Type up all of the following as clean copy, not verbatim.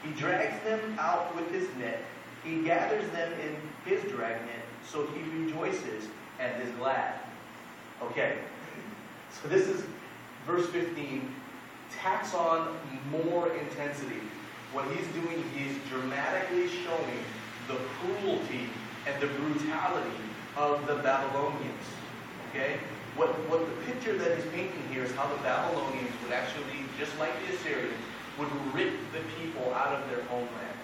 He drags them out with his net. He gathers them in his dragnet, so he rejoices and is glad. Okay, so this is verse 15. Tacks on more intensity. What he's doing, he's dramatically showing the cruelty and the brutality of the Babylonians. Okay? What the picture that he's painting here is how the Babylonians would actually, just like the Assyrians, would rip the people out of their homeland.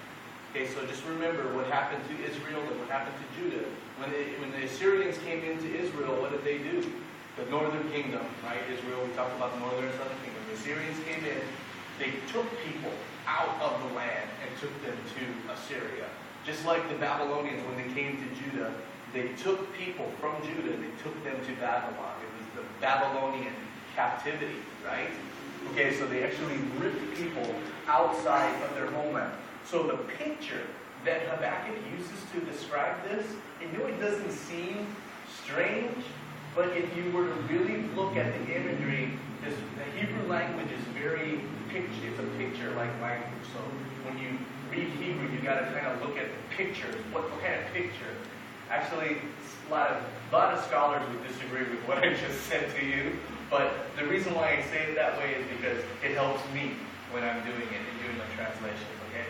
Okay, so just remember what happened to Israel and what happened to Judah. When the Assyrians came into Israel, what did they do? The northern kingdom, right? Israel, we talked about the northern and southern kingdom. The Assyrians came in, they took people out of the land and took them to Assyria. Just like the Babylonians, when they came to Judah, they took people from Judah, they took them to Babylon. It was the Babylonian captivity, right? Okay, so they actually ripped people outside of their homeland. So the picture that Habakkuk uses to describe this, and it doesn't seem strange, but if you were to really look at the imagery, the Hebrew language is very picture. It's a picture-like language. So when you read Hebrew, you got to kind of look at the pictures. What kind of picture? Actually, a lot of scholars would disagree with what I just said to you. But the reason why I say it that way is because it helps me when I'm doing it and doing my translations. Okay,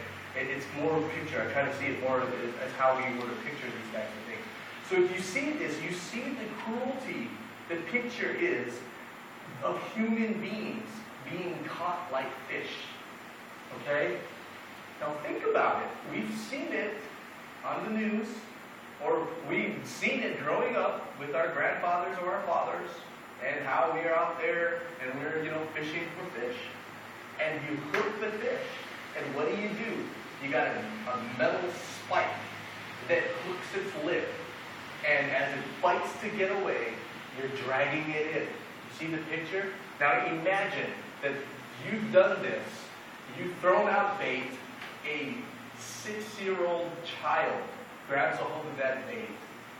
it's more of a picture. I try to see it more as how we were to picture these types of things. So if you see this, you see the cruelty. The picture is of human beings being caught like fish. Okay? Now think about it. We've seen it on the news, or we've seen it growing up with our grandfathers or our fathers, and how we are out there and we're, fishing for fish. And you hook the fish. And what do? You got a metal spike that hooks its lip. And as it fights to get away, you're dragging it in. You see the picture? Now imagine that you've done this. You've thrown out bait. A 6-year-old child grabs a hold of that bait.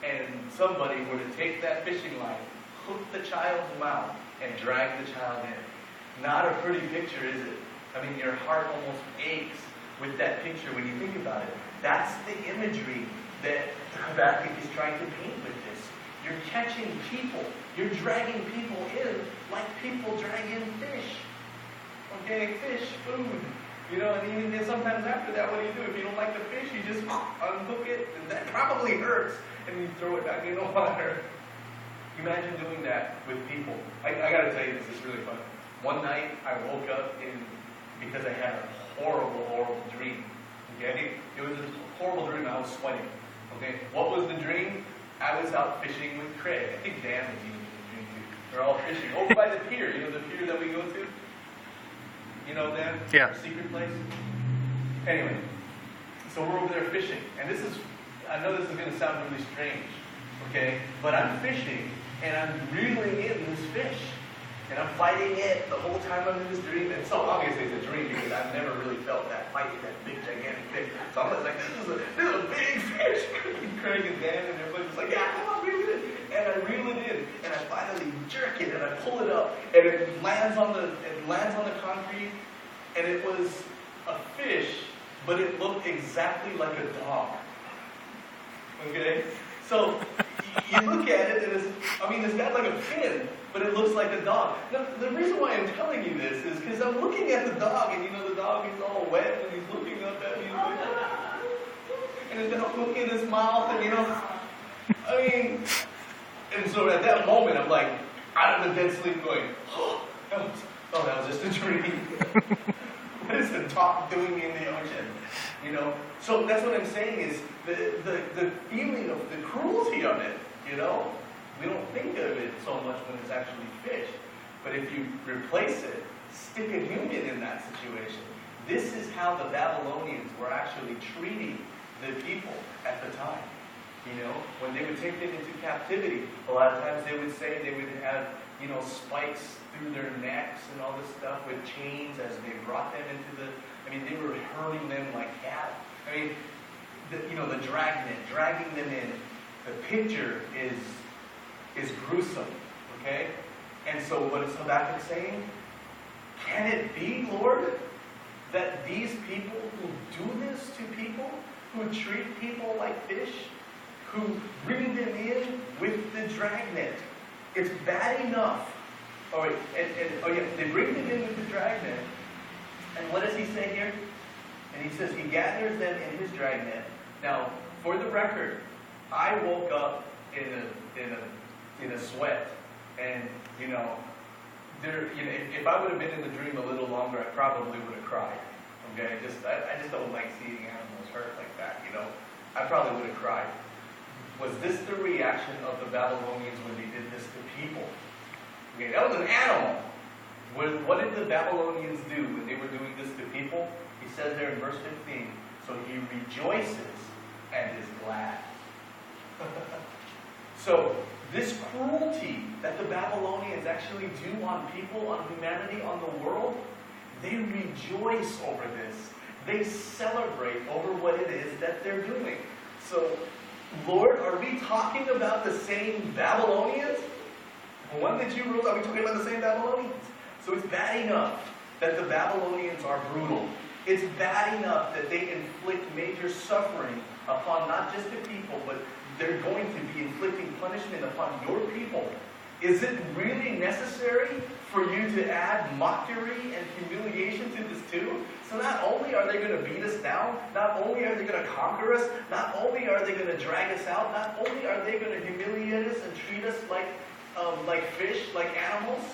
And somebody were to take that fishing line, hook the child's mouth, and drag the child in. Not a pretty picture, is it? I mean, your heart almost aches with that picture when you think about it. That's the imagery that Habakkuk is trying to paint with this. You're catching people. You're dragging people in like people drag in fish. Okay, fish, food. And even then sometimes after that, what do? If you don't like the fish, you just unhook it, and that probably hurts, and you throw it back in the water. Imagine doing that with people. I got to tell you, this is really fun. One night, I woke up because I had a horrible, horrible dream. Okay? It was a horrible dream. I was sweating. Okay? What was the dream? I was out fishing with Craig. I think Dan was even in the dream too. We're all fishing over by the pier. The pier that we go to? Dan? Yeah. Our secret place? Anyway, so we're over there fishing. And I know this is going to sound really strange. Okay? But I'm fishing, and I'm reeling in this fish. And I'm fighting it the whole time I'm in this dream. And so obviously it's a dream because I've never really felt that fighting that big, gigantic fish. So I was like, this is a big fish. Craig and Dan and everybody's just like, yeah, come on, reel it in. And I reel it in. And I finally jerk it and I pull it up. And it lands on the concrete. And it was a fish, but it looked exactly like a dog. Okay? So you look at it and it's got like a fin, but it looks like a dog. Now, the reason why I'm telling you this is because I'm looking at the dog, and the dog is all wet, and he's looking up at me, and he's got a hook in his mouth, and and so at that moment, I'm like, out of the dead sleep going, that was just a dream. What is the dog doing in the ocean? So that's what I'm saying is the feeling of the cruelty of it, We don't think of it so much when it's actually fish. But if you replace it, stick a human in that situation. This is how the Babylonians were actually treating the people at the time. When they would take them into captivity, a lot of times they would say they would have, spikes through their necks and all this stuff with chains as they brought them into they were herding them like cattle. The dragnet, dragging them in. The picture is gruesome, okay? And so what is Habakkuk saying? Can it be, Lord, that these people who do this to people, who treat people like fish, who bring them in with the dragnet, it's bad enough. They bring them in with the dragnet. And what does he say here? And he says he gathers them in his dragnet. Now, for the record, I woke up in a sweat, and if I would have been in the dream a little longer, I probably would have cried. Okay, I just don't like seeing animals hurt like that. I probably would have cried. Was this the reaction of the Babylonians when they did this to people? Okay, that was an animal. What did the Babylonians do when they were doing this to people? He says there in verse 15, so he rejoices and is glad. So this cruelty that the Babylonians actually do on people, on humanity, on the world, they rejoice over this. They celebrate over what it is that they're doing. So, Lord, are we talking about the same Babylonians? The one that you ruled, are we talking about the same Babylonians? So it's bad enough that the Babylonians are brutal. It's bad enough that they inflict major suffering upon not just the people, but they're going to be inflicting punishment upon your people. Is it really necessary for you to add mockery and humiliation to this too? So not only are they going to beat us down, not only are they going to conquer us, not only are they going to drag us out, not only are they going to humiliate us and treat us like fish, like animals,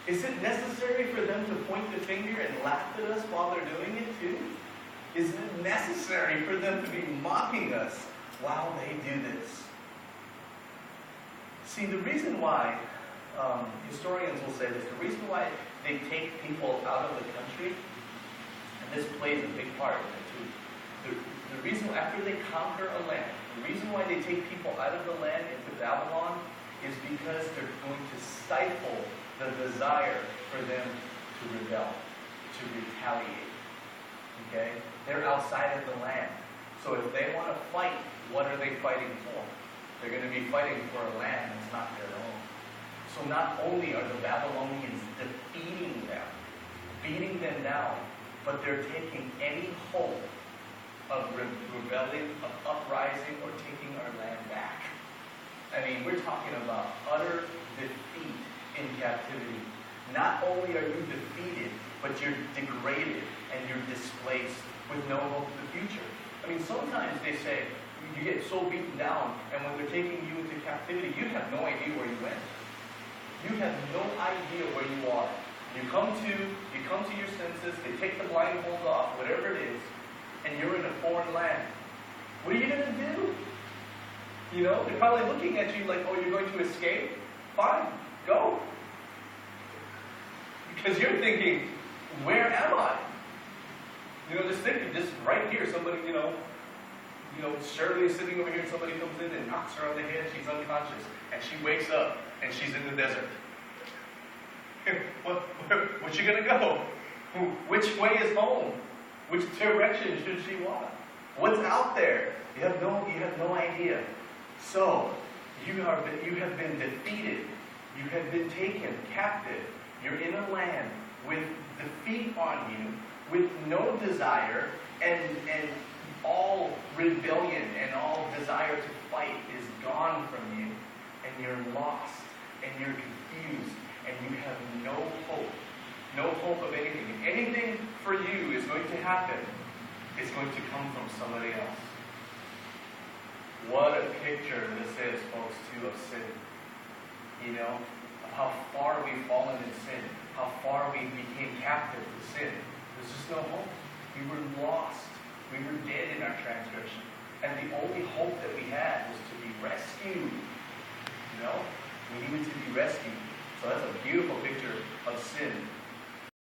is it necessary for them to point the finger and laugh at us while they're doing it too? Is it necessary for them to be mocking us while they do this? See, the reason why, historians will say this, the reason why they take people out of the country, and this plays a big part in it too, the reason after they conquer a land, the reason why they take people out of the land into Babylon is because they're going to stifle the desire for them to rebel, to retaliate. Okay? They're outside of the land. So if they want to fight, what are they fighting for? They're going to be fighting for a land that's not their own. So not only are the Babylonians defeating them, beating them down, but they're taking any hope of rebelling, of uprising, or taking our land back. I mean, we're talking about utter defeat in captivity. Not only are you defeated, but you're degraded and you're displaced with no hope for the future. I mean, sometimes they say, you get so beaten down, and when they're taking you into captivity, you have no idea where you went. You have no idea where you are. You come to your senses, they take the blindfold off, whatever it is, and you're in a foreign land. What are you going to do? They're probably looking at you like, oh, you're going to escape? Fine, go. Because you're thinking, where am I? Just thinking, just right here, somebody, Shirley is sitting over here, and somebody comes in and knocks her on the head, she's unconscious, and she wakes up, and she's in the desert. Where's she going to go? Which way is home? Which direction should she walk? What's out there? You have no idea. So, you have been defeated. You have been taken captive. You're in a land with defeat on you, with no desire, and all rebellion and all desire to fight is gone from you, and you're lost, and you're confused, and you have no hope of anything. If anything for you is going to happen, it's going to come from somebody else. What a picture this is, folks, too, of sin. Of how far we've fallen in sin, how far we became captive to sin. There's just no hope. We were lost. We were dead in our transgression. And the only hope that we had was to be rescued. We needed to be rescued. So that's a beautiful picture of sin